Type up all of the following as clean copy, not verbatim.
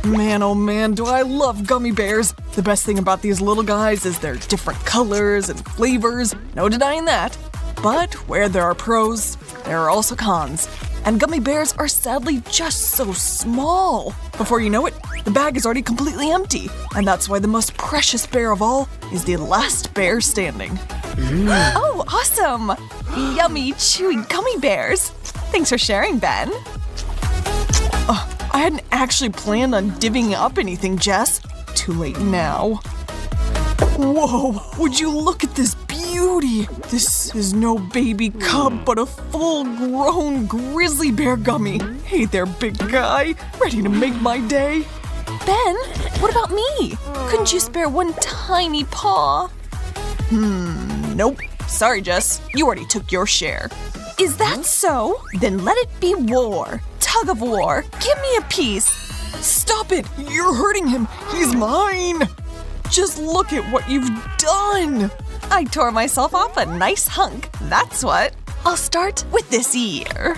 Man, oh man, do I love gummy bears. The best thing about these little guys is their different colors and flavors. No denying that. But where there are pros, there are also cons. And gummy bears are sadly just so small. Before you know it, the bag is already completely empty. And that's why the most precious bear of all is the last bear standing. Oh, awesome! Yummy, chewy gummy bears. Thanks for sharing, Ben. I hadn't actually planned on divvying up anything, Jess. Too late now. Whoa, would you look at this beauty? This is no baby cub, but a full-grown grizzly bear gummy. Hey there, big guy. Ready to make my day? Ben, what about me? Couldn't you spare one tiny paw? Nope. Sorry, Jess. You already took your share. Is that so? Then let it be war. Tug of war. Give me a piece. Stop it! You're hurting him! He's mine! Just look at what you've done! I tore myself off a nice hunk, that's what. I'll start with this ear.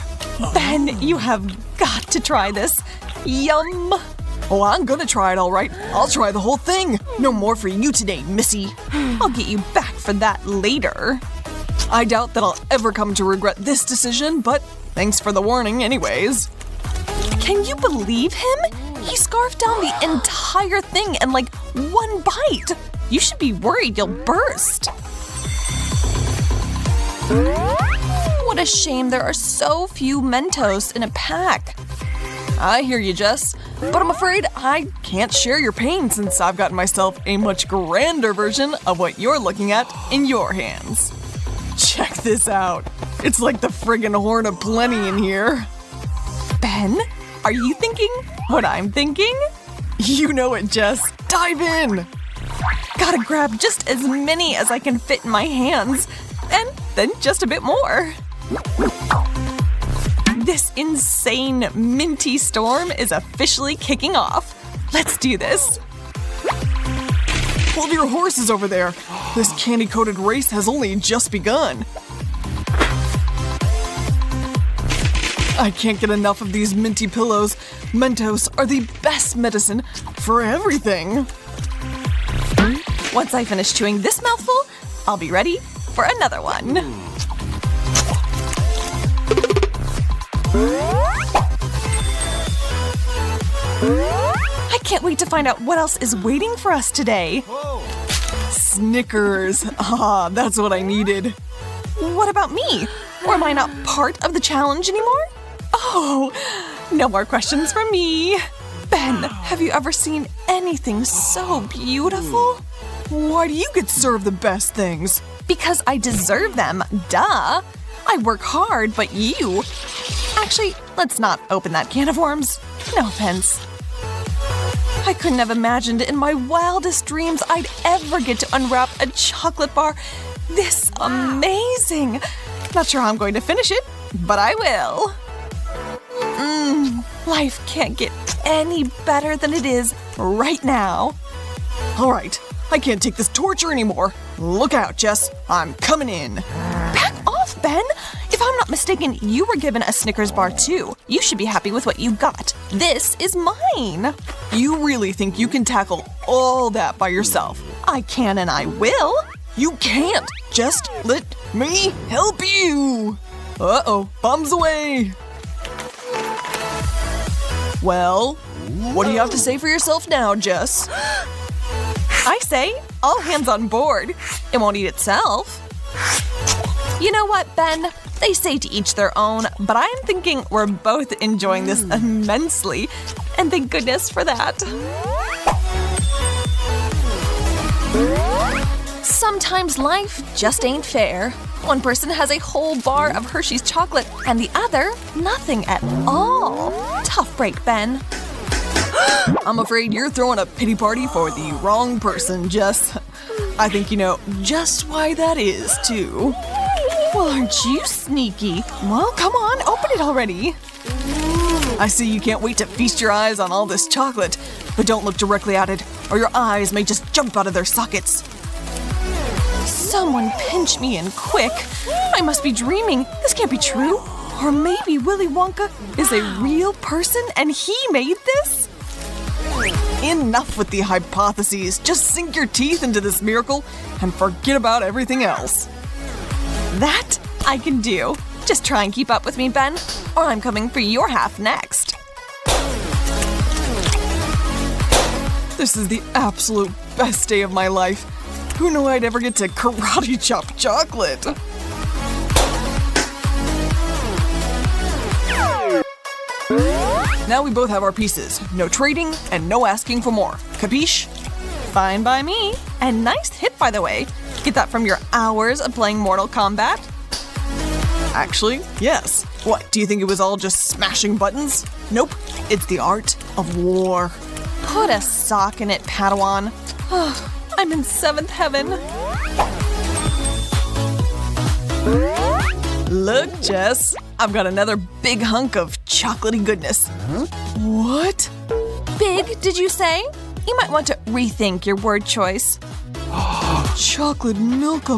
Ben, you have got to try this. Yum! Oh, I'm gonna try it all right. I'll try the whole thing. No more for you today, missy. I'll get you back for that later. I doubt that I'll ever come to regret this decision, but thanks for the warning anyways. Can you believe him? He scarfed down the entire thing in like one bite. You should be worried you'll burst. What a shame there are so few Mentos in a pack. I hear you, Jess, but I'm afraid I can't share your pain since I've gotten myself a much grander version of what you're looking at in your hands. Check this out. It's like the friggin' horn of plenty in here. Ben, are you thinking what I'm thinking? You know it, Jess. Dive in! Gotta grab just as many as I can fit in my hands, and then just a bit more. This insane minty storm is officially kicking off. Let's do this. Hold your horses over there. This candy-coated race has only just begun. I can't get enough of these minty pillows. Mentos are the best medicine for everything. Once I finish chewing this mouthful, I'll be ready for another one. I can't wait to find out what else is waiting for us today. Snickers. Ah, that's what I needed. What about me? Or am I not part of the challenge anymore? Oh, no more questions from me. Ben, have you ever seen anything so beautiful? Why do you get served the best things? Because I deserve them, duh. I work hard, but you… Actually, let's not open that can of worms. No offense. I couldn't have imagined in my wildest dreams I'd ever get to unwrap a chocolate bar this amazing. Not sure how I'm going to finish it, but I will. Life can't get any better than it is right now. All right, I can't take this torture anymore. Look out, Jess. I'm coming in. Back off, Ben. If I'm not mistaken, you were given a Snickers bar too. You should be happy with what you got. This is mine. You really think you can tackle all that by yourself? I can and I will. You can't. Just let me help you. Uh-oh, bombs away. Well, what do you have to say for yourself now, Jess? I say, all hands on board. It won't eat itself. You know what, Ben? They say to each their own, but I'm thinking we're both enjoying this immensely. And thank goodness for that. Sometimes life just ain't fair. One person has a whole bar of Hershey's chocolate and the other, nothing at all. Tough break, Ben. I'm afraid you're throwing a pity party for the wrong person, Jess. I think you know just why that is, too. Well, aren't you sneaky? Well, come on, open it already. I see you can't wait to feast your eyes on all this chocolate, but don't look directly at it, or your eyes may just jump out of their sockets. Someone pinch me in quick. I must be dreaming. This can't be true. Or maybe Willy Wonka is a real person and he made this? Enough with the hypotheses. Just sink your teeth into this miracle and forget about everything else. That I can do. Just try and keep up with me, Ben, or I'm coming for your half next. This is the absolute best day of my life. Who knew I'd ever get to karate chop chocolate? Now we both have our pieces. No trading and no asking for more. Capiche? Fine by me. And nice hit, by the way. Get that from your hours of playing Mortal Kombat? Actually, yes. What, do you think it was all just smashing buttons? Nope, it's the art of war. Put a sock in it, Padawan. I'm in 7th heaven. Look, Jess, I've got another big hunk of chocolatey goodness. What? Big, did you say? You might want to rethink your word choice. Chocolate milk.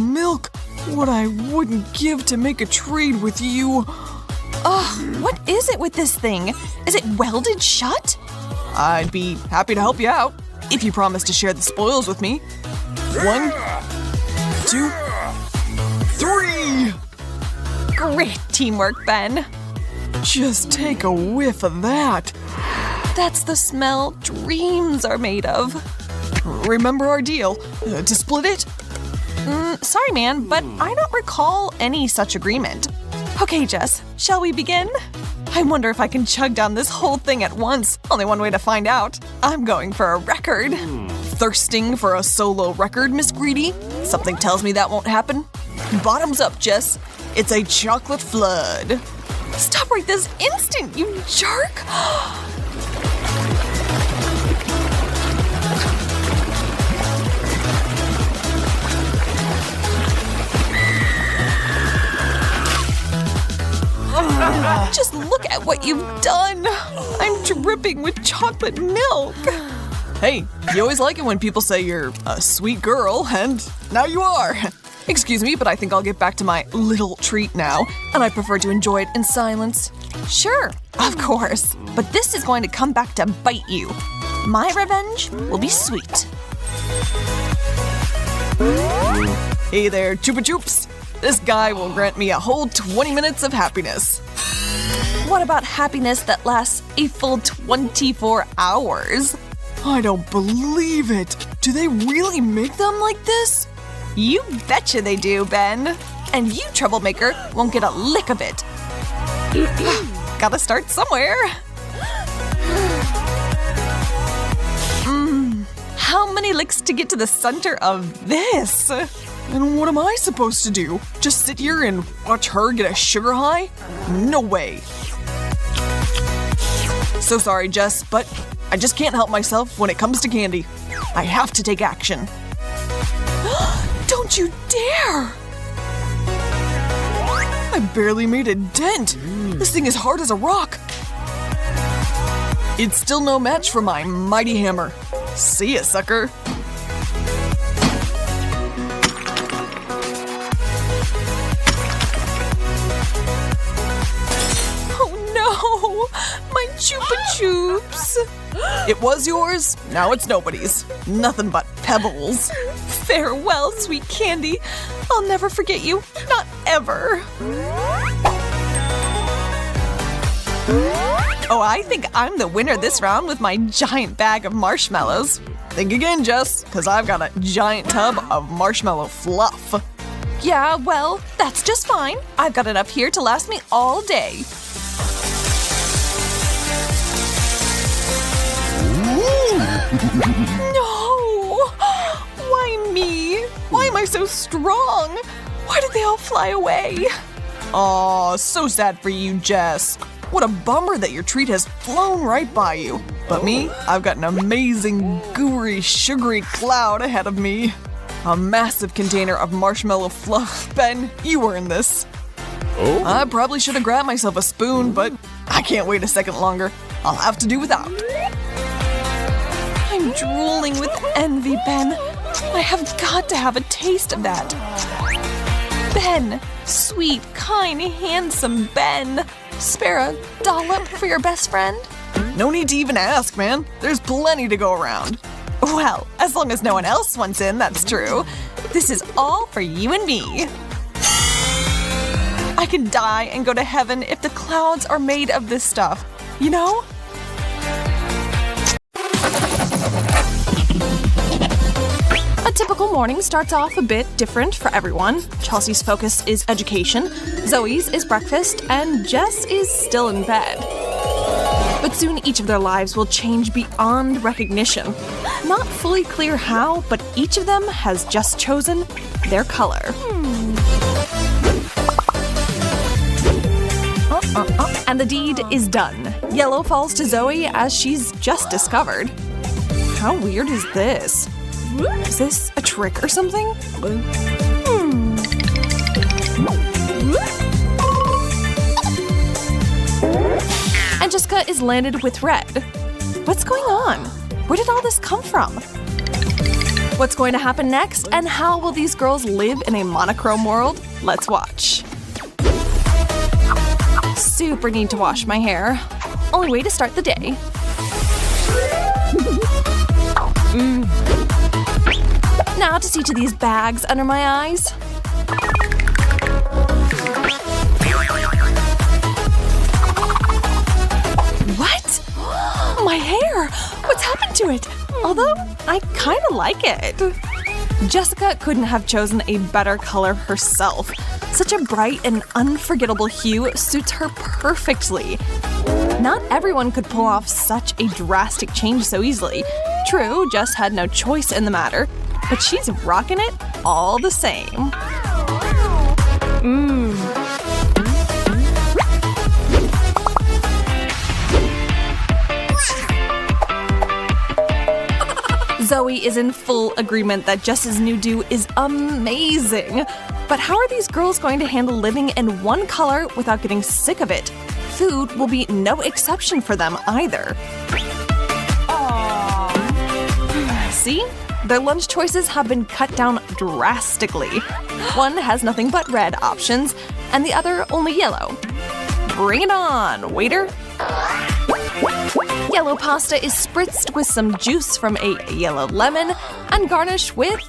What I wouldn't give to make a trade with you. What is it with this thing? Is it welded shut? I'd be happy to help you out if you promise to share the spoils with me. 1, 2, 3. Great teamwork, Ben. Just take a whiff of that. That's the smell dreams are made of. Remember our deal? To split it? Sorry, man, but I don't recall any such agreement. Okay, Jess, shall we begin? I wonder if I can chug down this whole thing at once. Only one way to find out. I'm going for a record. Thirsting for a solo record, Miss Greedy? Something tells me that won't happen. Bottoms up, Jess. It's a chocolate flood. Stop right this instant, you jerk! Just look at what you've done! I'm dripping with chocolate milk! Hey, you always like it when people say you're a sweet girl, and now you are! Excuse me, but I think I'll get back to my little treat now, and I prefer to enjoy it in silence. Sure, of course, but this is going to come back to bite you. My revenge will be sweet. Hey there, Chupa Chups! This guy will grant me a whole 20 minutes of happiness. What about happiness that lasts a full 24 hours? I don't believe it! Do they really make them like this? You betcha they do, Ben. And you, troublemaker, won't get a lick of it. Gotta start somewhere. How many licks to get to the center of this? And what am I supposed to do? Just sit here and watch her get a sugar high? No way. So sorry, Jess, but I just can't help myself when it comes to candy. I have to take action. Don't you dare! I barely made a dent. This thing is hard as a rock. It's still no match for my mighty hammer. See ya, sucker. My Chupa Chups! It was yours, now it's nobody's. Nothing but pebbles. Farewell, sweet candy. I'll never forget you, not ever. Oh, I think I'm the winner this round with my giant bag of marshmallows. Think again, Jess, because I've got a giant tub of marshmallow fluff. Yeah, well, that's just fine. I've got enough here to last me all day. No! Why me? Why am I so strong? Why did they all fly away? Aw, so sad for you, Jess. What a bummer that your treat has flown right by you. But me, I've got an amazing, gooey, sugary cloud ahead of me. A massive container of marshmallow fluff. Ben, you earned this. Oh. I probably should have grabbed myself a spoon, but I can't wait a second longer. I'll have to do without. I'm drooling with envy, Ben. I have got to have a taste of that. Ben, sweet, kind, handsome Ben. Spare a dollop for your best friend? No need to even ask, man. There's plenty to go around. Well, as long as no one else wants in, that's true. This is all for you and me. I can die and go to heaven if the clouds are made of this stuff, you know? A typical morning starts off a bit different for everyone. Chelsea's focus is education, Zoe's is breakfast, and Jess is still in bed. But soon each of their lives will change beyond recognition. Not fully clear how, but each of them has just chosen their color. And the deed is done. Yellow falls to Zoe as she's just discovered. How weird is this? Is this a trick or something? And Jessica is landed with red. What's going on? Where did all this come from? What's going to happen next, and how will these girls live in a monochrome world? Let's watch. Super need to wash my hair. Only way to start the day. Now to see to these bags under my eyes. What? My hair! What's happened to it? Although, I kinda like it. Jessica couldn't have chosen a better color herself. Such a bright and unforgettable hue suits her perfectly. Not everyone could pull off such a drastic change so easily. True, Jess had no choice in the matter, but she's rocking it all the same. Zoe is in full agreement that Jess's new do is amazing. But how are these girls going to handle living in one color without getting sick of it? Food will be no exception for them either. See? Their lunch choices have been cut down drastically. One has nothing but red options, and the other only yellow. Bring it on, waiter! Yellow pasta is spritzed with some juice from a yellow lemon and garnished with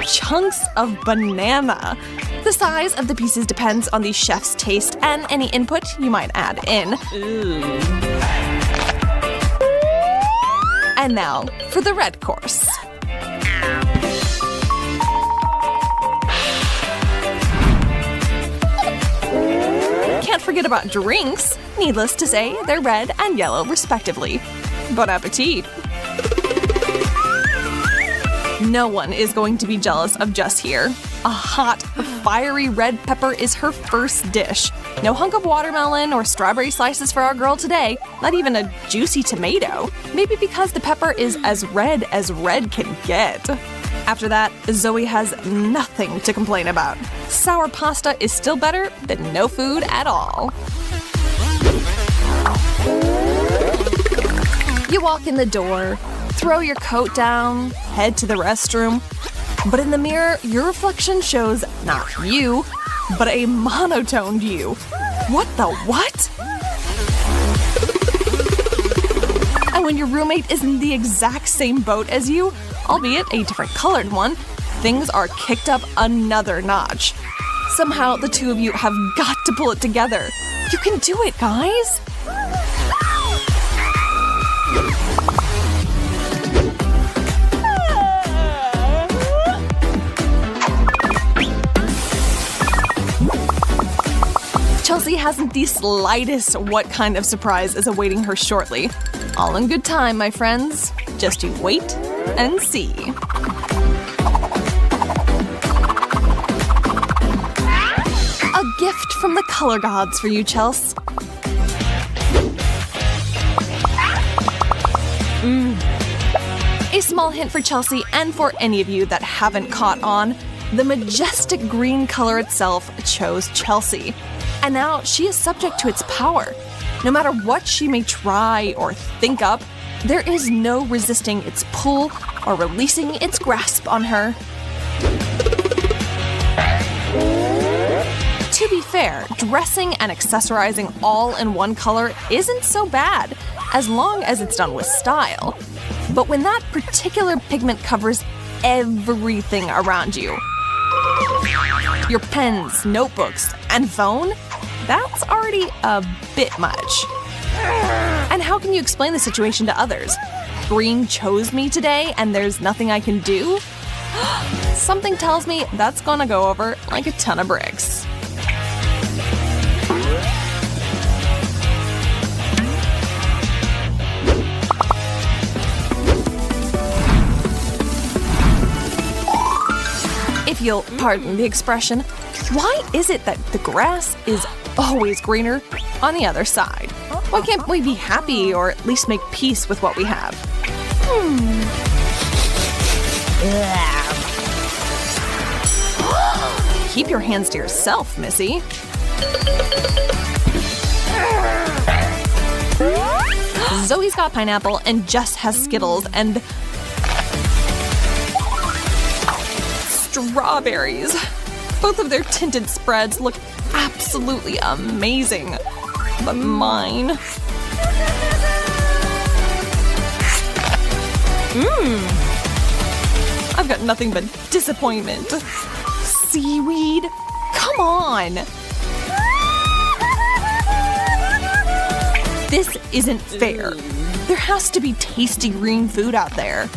chunks of banana. The size of the pieces depends on the chef's taste and any input you might add in. And now for the red course. Can't forget about drinks. Needless to say, they're red and yellow respectively. Bon appetit! No one is going to be jealous of Jess here. A hot, fiery red pepper is her first dish. No hunk of watermelon or strawberry slices for our girl today, not even a juicy tomato. Maybe because the pepper is as red can get. After that, Zoe has nothing to complain about. Sour pasta is still better than no food at all. You walk in the door, throw your coat down, head to the restroom. But in the mirror, your reflection shows not you, but a monotoned you. What the what? And when your roommate is in the exact same boat as you, albeit a different colored one, things are kicked up another notch. Somehow, the two of you have got to pull it together. You can do it, guys! Chelsea hasn't the slightest what kind of surprise is awaiting her shortly. All in good time, my friends. Just you wait and see. A gift from the color gods for you, Chels. A small hint for Chelsea and for any of you that haven't caught on, the majestic green color itself chose Chelsea. And now she is subject to its power. No matter what she may try or think up, there is no resisting its pull or releasing its grasp on her. To be fair, dressing and accessorizing all in one color isn't so bad, as long as it's done with style. But when that particular pigment covers everything around you, your pens, notebooks, and phone, that's already a bit much. And how can you explain the situation to others? Green chose me today and there's nothing I can do? Something tells me that's gonna go over like a ton of bricks. If you'll pardon the expression, why is it that the grass is always greener on the other side? Why can't we be happy or at least make peace with what we have? Keep your hands to yourself, Missy. Zoe's got pineapple and Jess has Skittles and strawberries. Both of their tinted spreads look absolutely amazing. But mine… I've got nothing but disappointment. Seaweed? Come on! This isn't fair. There has to be tasty green food out there.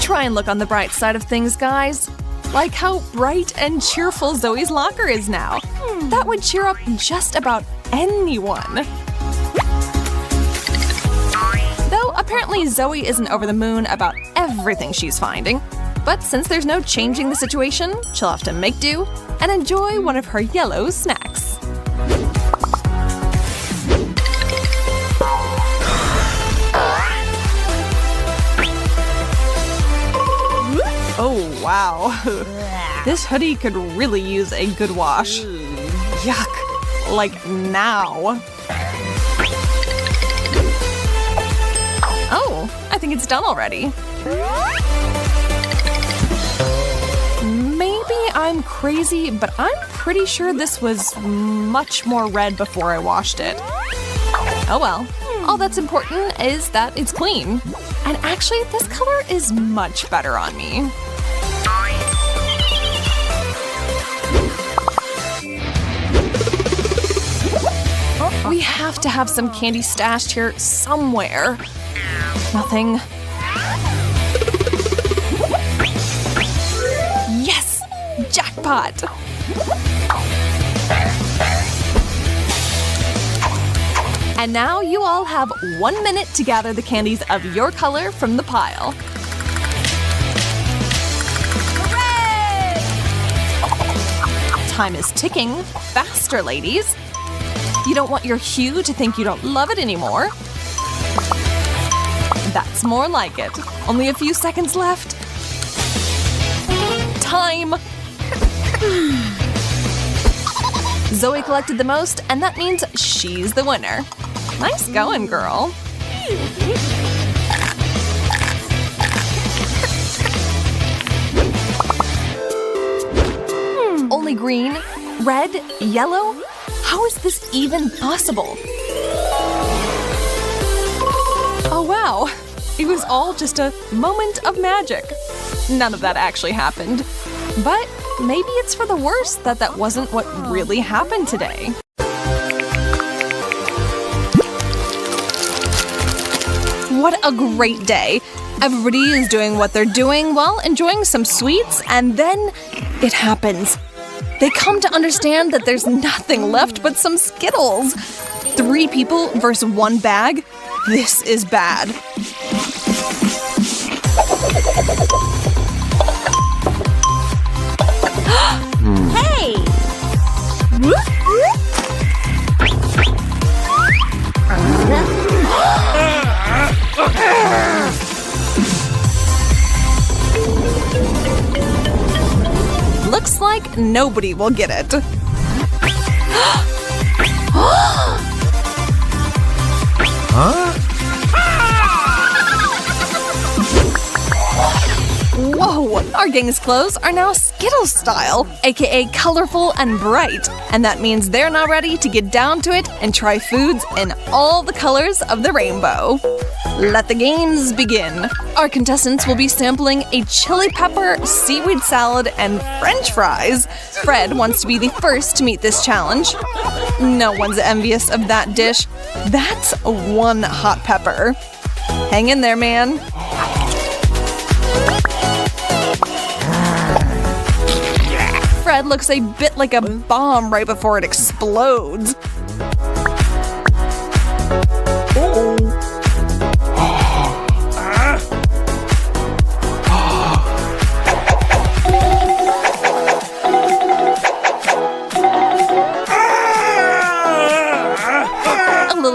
Try and look on the bright side of things, guys. Like how bright and cheerful Zoe's locker is now. That would cheer up just about anyone. Though apparently Zoe isn't over the moon about everything she's finding. But since there's no changing the situation, she'll have to make do and enjoy one of her yellow snacks. Oh, wow. This hoodie could really use a good wash. Yuck. Like now. Oh, I think it's done already. Maybe I'm crazy, but I'm pretty sure this was much more red before I washed it. Oh well. All that's important is that it's clean. And actually, this color is much better on me. We have to have some candy stashed here somewhere. Nothing. Yes! Jackpot! And now you all have 1 minute to gather the candies of your color from the pile. Hooray! Time is ticking. Faster, ladies. You don't want your hue to think you don't love it anymore. That's more like it. Only a few seconds left. Time! Zoe collected the most, and that means she's the winner. Nice going, girl. Only green, red, yellow? How is this even possible? Oh wow, it was all just a moment of magic. None of that actually happened. But maybe it's for the worse that that wasn't what really happened today. What a great day. Everybody is doing what they're doing while enjoying some sweets, and then it happens. They come to understand that there's nothing left but some Skittles. 3 people versus 1 bag? This is bad. Hey! Looks like nobody will get it. Huh? Whoa! Our gang's clothes are now Skittles style, aka colorful and bright, and that means they're now ready to get down to it and try foods in all the colors of the rainbow. Let the games begin. Our contestants will be sampling a chili pepper, seaweed salad, and French fries. Fred wants to be the first to meet this challenge. No one's envious of that dish. That's one hot pepper. Hang in there, man. Fred looks a bit like a bomb right before it explodes.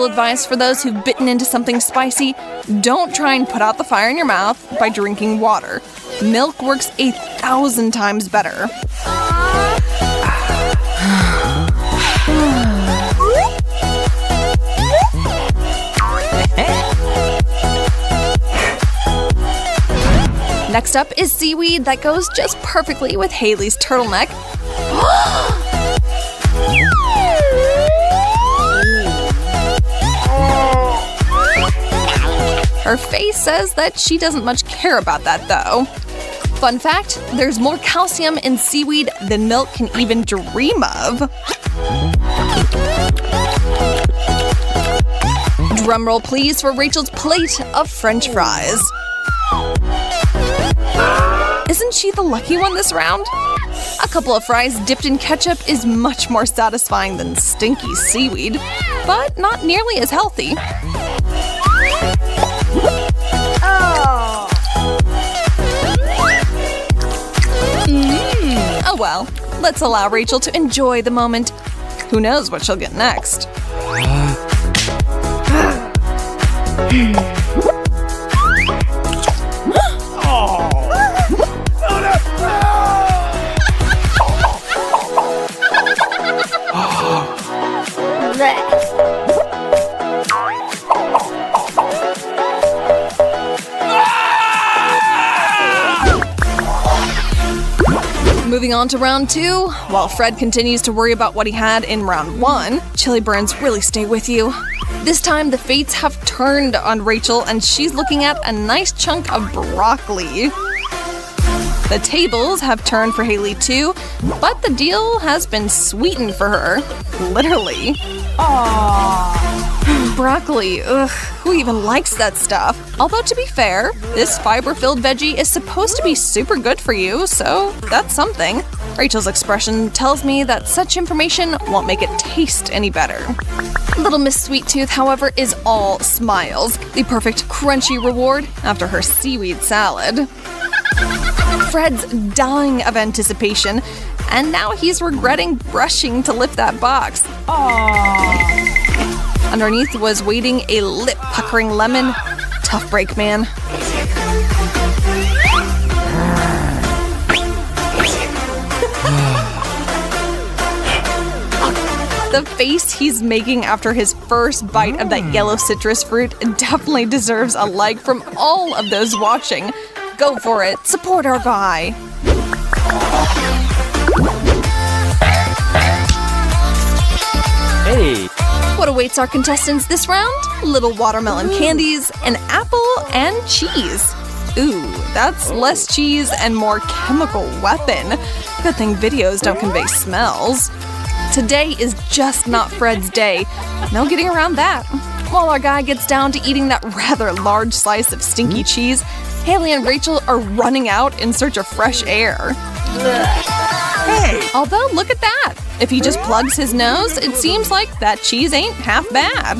Advice for those who've bitten into something spicy: don't try and put out the fire in your mouth by drinking water. Milk works 1,000 times better. Next up is seaweed that goes just perfectly with Haley's turtleneck. Her face says that she doesn't much care about that, though. Fun fact, there's more calcium in seaweed than milk can even dream of. Drumroll please for Rachel's plate of French fries. Isn't she the lucky one this round? A couple of fries dipped in ketchup is much more satisfying than stinky seaweed, but not nearly as healthy. Oh well, let's allow Rachel to enjoy the moment. Who knows what she'll get next? Moving on to round 2, while Fred continues to worry about what he had in round 1, chili burns really stay with you. This time the fates have turned on Rachel and she's looking at a nice chunk of broccoli. The tables have turned for Haley too, but the deal has been sweetened for her. Literally. Broccoli, ugh, who even likes that stuff? Although to be fair, this fiber-filled veggie is supposed to be super good for you, so that's something. Rachel's expression tells me that such information won't make it taste any better. Little Miss Sweet Tooth, however, is all smiles, the perfect crunchy reward after her seaweed salad. Fred's dying of anticipation, and now he's regretting rushing to lift that box. Underneath was waiting a lip-puckering lemon. Tough break, man. The face he's making after his first bite of that yellow citrus fruit definitely deserves a like from all of those watching. Go for it. Support our guy. Hey! What awaits our contestants this round? Little watermelon candies, an apple, and cheese. Ooh, that's less cheese and more chemical weapon. Good thing videos don't convey smells. Today is just not Fred's day. No getting around that. While our guy gets down to eating that rather large slice of stinky cheese, Haley and Rachel are running out in search of fresh air. Hey! Although, look at that. If he just plugs his nose, it seems like that cheese ain't half bad.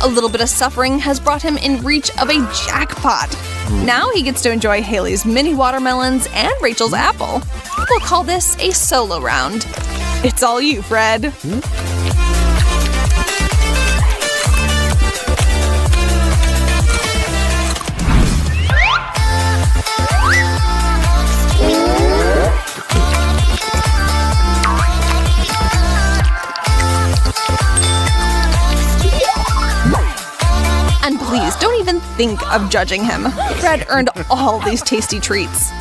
A little bit of suffering has brought him in reach of a jackpot. Now he gets to enjoy Haley's mini watermelons and Rachel's apple. We'll call this a solo round. It's all you, Fred. think of judging him. Fred earned all these tasty treats.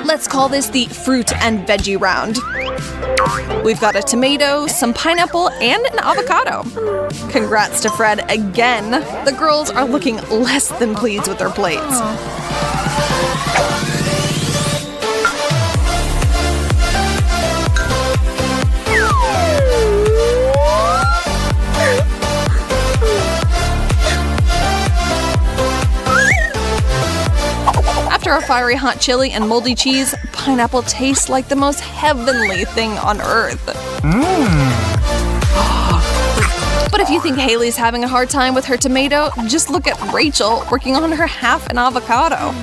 Let's call this the fruit and veggie round. We've got a tomato, some pineapple, and an avocado. Congrats to Fred again. The girls are looking less than pleased with their plates. After a fiery hot chili and moldy cheese, pineapple tastes like the most heavenly thing on earth. But if you think Haley's having a hard time with her tomato, just look at Rachel working on her half an avocado.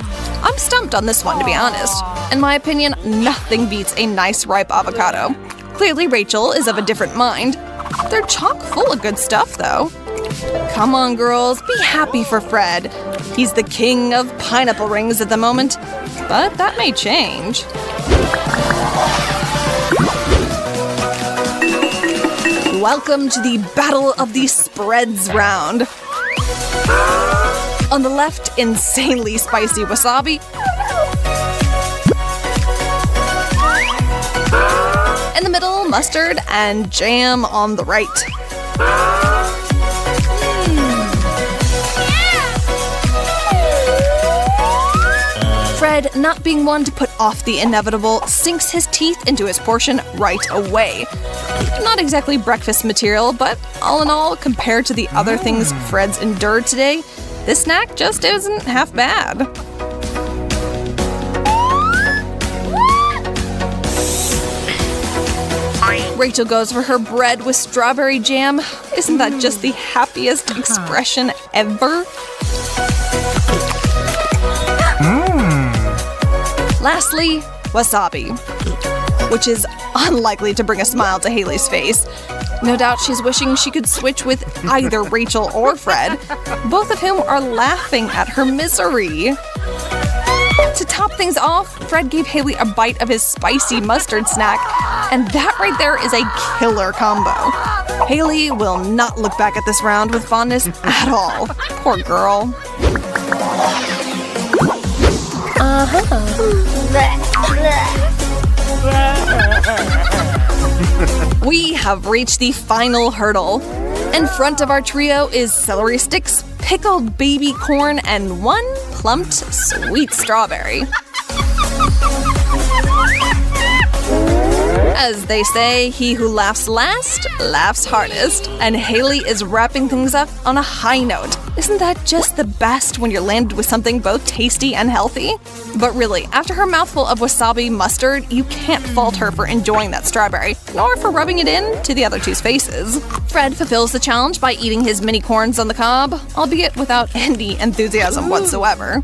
I'm stumped on this one, to be honest. In my opinion, nothing beats a nice ripe avocado. Clearly, Rachel is of a different mind. They're chock full of good stuff, though. Come on, girls, be happy for Fred. He's the king of pineapple rings at the moment, but that may change. Welcome to the Battle of the Spreads round. On the left, insanely spicy wasabi. In the middle, mustard and jam on the right. Fred, not being one to put off the inevitable, sinks his teeth into his portion right away. Not exactly breakfast material, but all in all, compared to the other things Fred's endured today, this snack just isn't half bad. Rachel goes for her bread with strawberry jam. Isn't that just the happiest expression ever? Lastly, wasabi, which is unlikely to bring a smile to Haley's face. No doubt she's wishing she could switch with either Rachel or Fred, both of whom are laughing at her misery. To top things off, Fred gave Haley a bite of his spicy mustard snack, and that right there is a killer combo. Haley will not look back at this round with fondness at all. Poor girl. We have reached the final hurdle. In front of our trio is celery sticks, pickled baby corn, and one plumped sweet strawberry. As they say, he who laughs last, laughs hardest. And Haley is wrapping things up on a high note. Isn't that just the best when you're landed with something both tasty and healthy? But really, after her mouthful of wasabi mustard, you can't fault her for enjoying that strawberry, nor for rubbing it in to the other two's faces. Fred fulfills the challenge by eating his mini corns on the cob, albeit without any enthusiasm whatsoever.